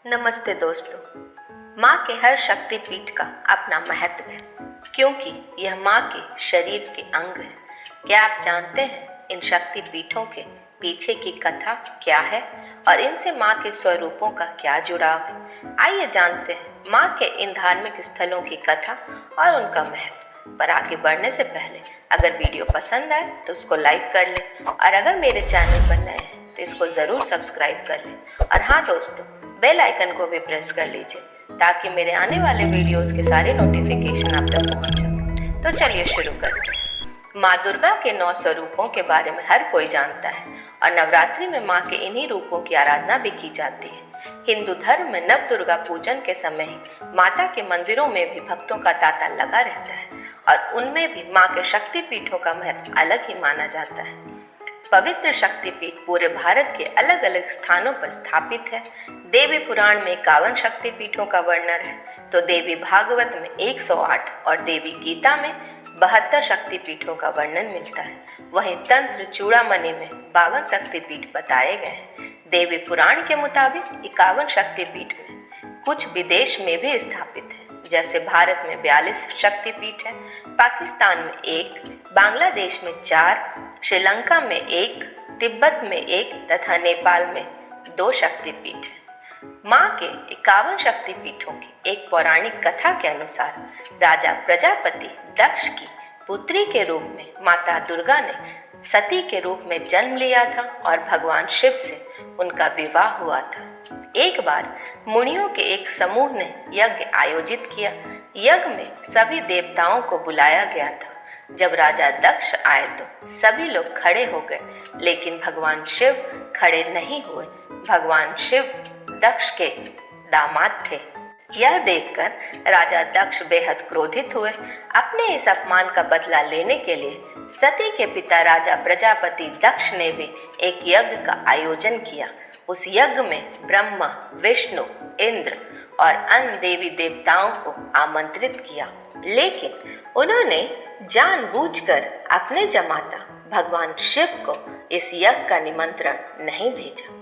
नमस्ते दोस्तों। माँ के हर शक्ति पीठ का अपना महत्व है, क्योंकि यह माँ के शरीर के अंग है। क्या आप जानते हैं इन शक्ति पीठों के पीछे की कथा क्या है और इनसे माँ के स्वरूपों का क्या जुड़ाव है? आइए जानते हैं माँ के इन धार्मिक स्थलों की कथा और उनका महत्व। पर आगे बढ़ने से पहले अगर वीडियो पसंद आए तो उसको लाइक कर लें और अगर मेरे चैनल पर नए हैं तो इसको जरूर सब्सक्राइब कर लें। और हाँ दोस्तों, बेल आइकन को भी प्रेस कर लीजिए ताकि मेरे आने वाले वीडियोस के सारे नोटिफिकेशन आप तक पहुंच सके। तो चलिए शुरू करते हैं। माँ दुर्गा के 9 स्वरूपों के बारे में हर कोई जानता है और नवरात्रि में माँ के इन्हीं रूपों की आराधना भी की जाती है। हिंदू धर्म में नव दुर्गा पूजन के समय ही माता के मंदिरों में भी भक्तों का तांता लगा रहता है और उनमें भी माँ के शक्ति पीठों का महत्व अलग ही माना जाता है। पवित्र शक्तिपीठ पूरे भारत के अलग अलग स्थानों पर स्थापित है। देवी पुराण में 51 शक्तिपीठों का वर्णन है तो देवी भागवत में 108 और देवी गीता में 72 शक्तिपीठों का वर्णन मिलता है। वहीं तंत्र चूड़ामणि में 52 शक्तिपीठ बताए गए हैं। देवी पुराण के मुताबिक 51 शक्तिपीठ में कुछ विदेश में भी स्थापित है, जैसे भारत में 42 शक्तिपीठ है, पाकिस्तान में 1, बांग्लादेश में 4, श्रीलंका में 1, तिब्बत में 1 तथा नेपाल में 2 शक्तिपीठ है। माँ के 51 शक्तिपीठों की एक पौराणिक कथा के अनुसार राजा प्रजापति दक्ष की पुत्री के रूप में माता दुर्गा ने सती के रूप में जन्म लिया था और भगवान शिव से उनका विवाह हुआ था। एक बार मुनियों के एक समूह ने यज्ञ आयोजित किया। यज्ञ में सभी देवताओं को बुलाया गया था। जब राजा दक्ष आए तो सभी लोग खड़े हो गए, लेकिन भगवान शिव खड़े नहीं हुए। भगवान शिव दक्ष के दामाद थे। यह देखकर राजा दक्ष बेहद क्रोधित हुए। अपने इस अपमान का बदला लेने के लिए सती के पिता राजा प्रजापति दक्ष ने भी एक यज्ञ का आयोजन किया। उस यज्ञ में ब्रह्मा, विष्णु, इंद्र और अन्य देवी देवताओं को आमंत्रित किया, लेकिन उन्होंने जानबूझकर अपने जमाता भगवान शिव को इस यज्ञ का निमंत्रण नहीं भेजा।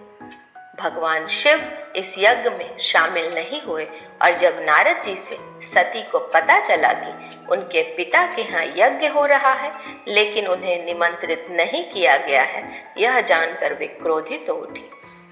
भगवान शिव इस यज्ञ में शामिल नहीं हुए और जब नारद जी से सती को पता चला कि उनके पिता के यहाँ यज्ञ हो रहा है लेकिन उन्हें निमंत्रित नहीं किया गया है, यह जानकर वे क्रोधित हो उठी।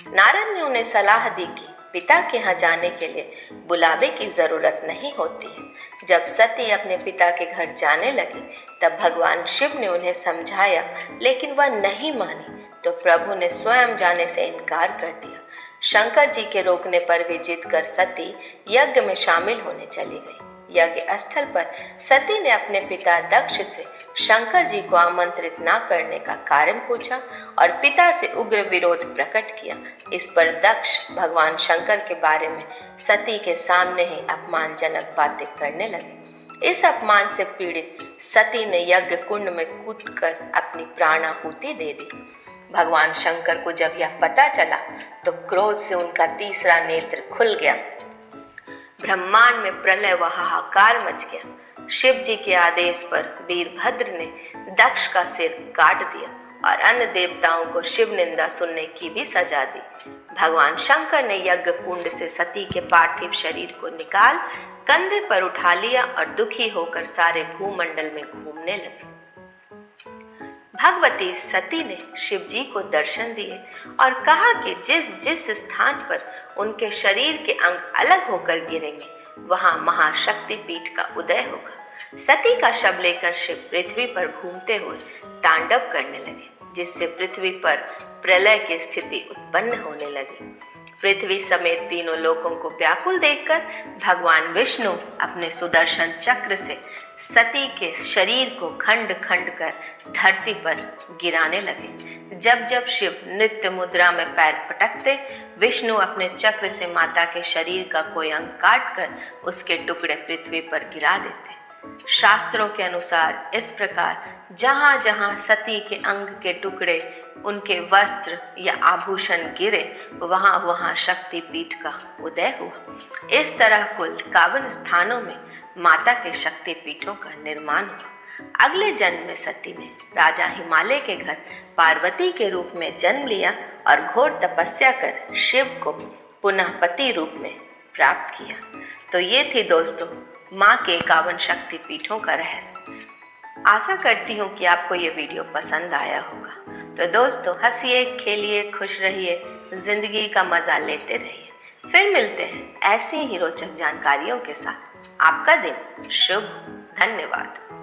नारद ने उन्हें सलाह दी कि पिता के यहाँ जाने के लिए बुलावे की जरूरत नहीं होती है। जब सती अपने पिता के घर जाने लगी तब भगवान शिव ने उन्हें समझाया, लेकिन वह नहीं मानी तो प्रभु ने स्वयं जाने से इनकार कर दिया। शंकर जी के रोकने पर भी जिद कर सती यज्ञ में शामिल होने चली गई। यज्ञ स्थल पर सती ने अपने पिता दक्ष से शंकर जी को आमंत्रित न करने का कारण पूछा और पिता से उग्र विरोध प्रकट किया। इस पर दक्ष भगवान शंकर के बारे में सती के सामने ही अपमानजनक बातें करने लगे। इस अपमान से पीड़ित सती ने यज्ञ कुंड में कूदकर अपनी प्राणाहुति दे दी। भगवान शंकर को जब यह पता चला तो क्रोध से उनका तीसरा नेत्र खुल गया। ब्रह्मांड में प्रलय व हाहाकार मच गया। शिव जी के आदेश पर वीरभद्र ने दक्ष का सिर काट दिया और अन्य देवताओं को शिव निंदा सुनने की भी सजा दी। भगवान शंकर ने यज्ञ कुंड से सती के पार्थिव शरीर को निकाल कंधे पर उठा लिया और दुखी होकर सारे भूमंडल में घूमने लगे। भगवती सती ने शिव जी को दर्शन दिए और कहा कि जिस जिस स्थान पर उनके शरीर के अंग अलग होकर गिरेंगे वहां महाशक्ति पीठ का उदय होगा। सती का शव लेकर शिव पृथ्वी पर घूमते हुए तांडव करने लगे, जिससे पृथ्वी पर प्रलय की स्थिति उत्पन्न होने लगी। पृथ्वी समेत तीनों लोकों को व्याकुल देखकर भगवान विष्णु अपने सुदर्शन चक्र से सती के शरीर को खंड खंड कर धरती पर गिराने लगे। जब जब शिव नृत्य मुद्रा में पैर पटकते, विष्णु अपने चक्र से माता के शरीर का कोई अंग काट कर उसके टुकड़े पृथ्वी पर गिरा देते। शास्त्रों के अनुसार इस प्रकार जहां जहां सती के अंग के टुकड़े, उनके वस्त्र या आभूषण गिरे, वहां वहां शक्ति पीठ का उदय हुआ। इस तरह कुल 51 स्थानों में माता के शक्ति पीठों का निर्माण हुआ। अगले जन्म में सती ने राजा हिमालय के घर पार्वती के रूप में जन्म लिया और घोर तपस्या कर शिव को पुनः पति रूप में प्राप्त किया। तो ये थी दोस्तों माँ के 51 शक्ति पीठों का रहस्य। आशा करती हूँ कि आपको ये वीडियो पसंद आया होगा। तो दोस्तों हंसिए, खेलिए, खुश रहिए, जिंदगी का मजा लेते रहिए। फिर मिलते हैं ऐसी ही रोचक जानकारियों के साथ। आपका दिन शुभ हो। धन्यवाद।